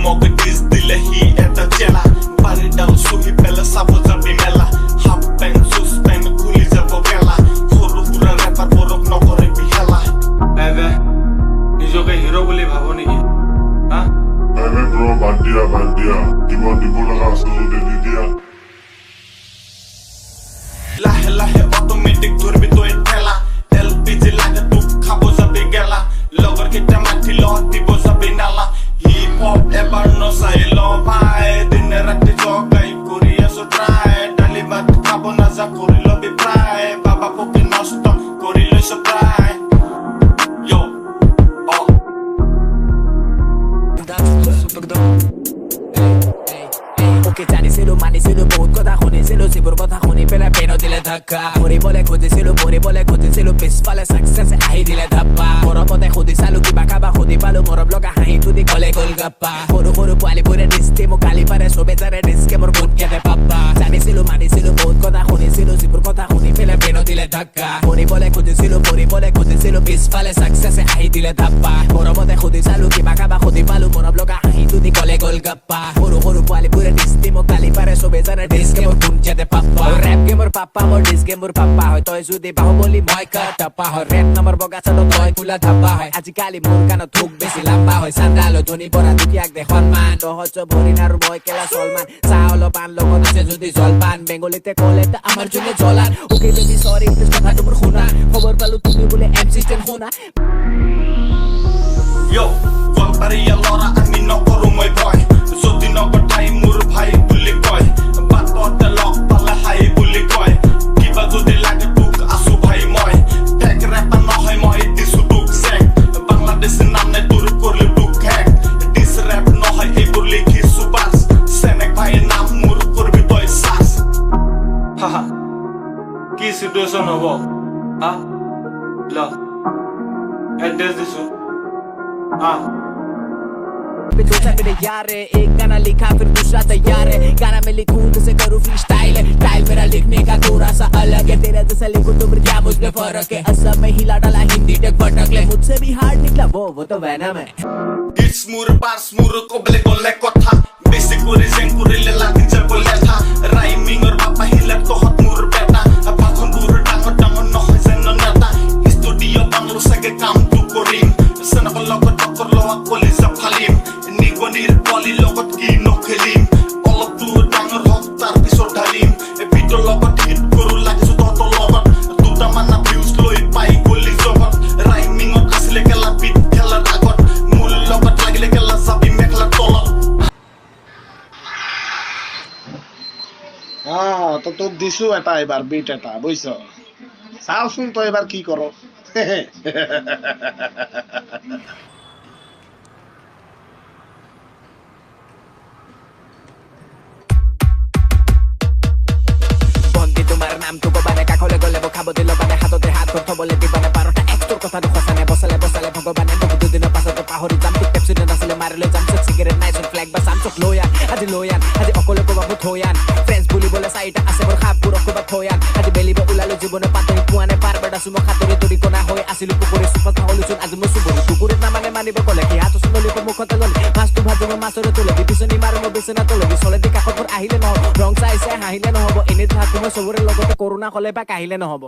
মগে ডিস দিলে হি এটা চেলা বাড়ি ডাউন সুহি পেলে সাবো যাবি মেলা হাফ প্যান্ট সুস প্যান্ট খুলি যাবো গেলা সৰু সুৰা ৰেপাৰ বৰক নকৰে বিহেলা এবে নিজকে হিৰো বুলি ভাবো নেকি হা এবে ব্ৰ বাদ দিয়া কিমান দিব লগা আছে যদি দি দিয়া লাহে লাহে অটোমেটিক ধরবি তো ঠেলা এলপিজি লাগে তুক খাবো যাবি গেলা লগর কেইটা মাটি ল দিব যাবি নালা হিপ হপ এবার নচাই ল ভাই দিনে রাতি জগাই কৰি আছো ট্ৰাই ডালি ভাত খাব নাযা কৰি লবি প্ৰায় বাবা পকি নষ্ট কৰি লৈছ প্ৰায় ওকে জানিছিলো মানিছিলো বহুত কথা শুনিছিলো যিবোৰ কথা শুনি পেলাই পেনো দিলে ধাক্কা মৰিবলৈ খুজিছিলো পিছফালে চাকচেছে আহি দিলে ধাপ্পা মৰমতে সুধি চালো কিবা কাবা সুধি পালো মৰম লগা হাঁহিটো দি কলে গল গাপ্পা সৰু সৰু পোৱালিবোৰে দৃষ্টি মোক গালি পাৰে চবে জানে ডিস্কে মোৰ বুট কেটে পাপ্পা জানিছিলো মানিছিলো বহুত কথা শুনিছিলো যিবোৰ কথা শুনি পেলাই পেনো দিলে ধাক্কা মৰিবলৈ খুজিছিলো পিছফালে চাকচেছে আহি দিলে ধাপ্পা মৰমতে সুধি চালো কিবা কাবা সুধি পালো মৰম লগা হাঁহিটো দি কলে গল গাপ্পা সৰু সৰু পোৱালিবোৰে দৃষ্টি মোক গালি পাৰে চবে জানে ডিস্কে মোৰ বুট কেটে পাপ্পা ৰেপ গেমৰ পাপ্পা মোৰ ডিস্কে মোৰ পাপ্পা হয় তই যদি বাহুবলি মই কাটাপা হয় ৰেপ নম্বৰ বগা চাদত তই খোলা ধাপ্পা হয় আজিকালি মোৰ কাণত থুক বেছি লাম্বা হয় চান্দালো ধনী পৰা দুখীয়াক দে সন্মান সহজ ভৰিণ আৰু মই কেলা চলমান চাহ অলপান লগত আছে যদি জলপান বেংগলীতে ক'লে আমাৰ জন্য জলান ওকে বেবি সৰি প্লিজ কথাটো মোৰ শুনা খবৰ পালো তুমি বোলে এমচিষ্টেণ্ট শুনা Yo, গোৱালপাৰীয়া ল'ৰা আমি নকৰো মই ভয় যদি নপঠাই মোৰ ভাই বুলি কয় বাটতে লগ পালে হাই বুলি কয় কিবা যদি লাগে তোক আছো ভাই মই ঠেক ৰেপা নহয় মই দিছো তোক চেক বাংলাদেশৰ নাম নাই তোৰ কৰিলে তোক হেক দিছ ৰেপ নহয় এইবোৰ লিখিছো বাছ চেনেক ভাই নাম মোৰ কৰবি তই চাচ হাহা কি সিচুৱেশ্যন হ'ব হা ল এড্ৰেছ দিছো दो मेरे यार है एक गाना लिखा फिर दूसरा तैयार है गाना में लिखूं जैसे करूँ फ्री स्टाइल है स्टाइल मेरा लिखने का थोड़ा सा अलग है तेरा जैसा लिखूं तो फिर क्या मुझमें फर्क है असम में हिला डाला हिंदी टेक भटक ले मुझसे भी हार्ड निकला वो तो वैनम है It's more bars more koble gole kotha basic kore zen kurile lagin je bole tha rhyming or baba hila to hot more beta apakhon bur dangor no hoy na nata studio banglo sage kam tu korim sana logot doktor lo akoli za phalim nigonir poli logot ki no khelim all tu dangor hok tar pisor dhalim e video logot hit koru lagso to logot tuta manna views loi pai goli jogot rhyming or asle kala beat khala agot mul logot lagile kala sabi mekla tolot তো তোক দিছো এটা এবাৰ beet এটা বুঝছ চাওচোন তই এবাৰ কি কৰ বন্দি তোমাৰ নামটো কবানে কাষলে গলে খাব দিল মানে হাততে হাত থবলৈ দিবানে বাৰটা এক্সটোৰ কথাটো সঁচানে বচালে ভগৱানে মোক দুদিনৰ পাছতে পাহৰি যাম তোক কেপচিনে নাছিলে মাৰিলে যাম চক চিগাৰেট নাইচোন ফ্লেগ বা চামচক লৈয়ান আজি অকলে ক'বা মোক থৈয়ান ফ্ৰেণ্ডছ বুলিবলৈ চাৰিটা আছে মোৰ খাপবোৰ ক'বা থৈয়ান আজি বেলিব ওলালো জীৱনৰ পাতৰি পোৱানে পাৰবাৰ আছো মই খাতৰি তৰি কোনা হৈ আছিলো পুখুৰী চুপত হলিচোন আজি মই চুবৰি পুখুৰীত নামানে মানিব ক'লে কি হাত চুনলিব মুখতে ল'লে মাছটো ভাজি মই মাছৰে তোলে পিছনি মাৰো মই বিচনা তোলে চলে দি কাষত মোৰ আহিলে নহ'ব ৰং চাইছে হাঁহিলে নহ'ব এনে থাকো মই চবৰে লগতে কৰোণা হ'লে বা কাহিলে নহ'ব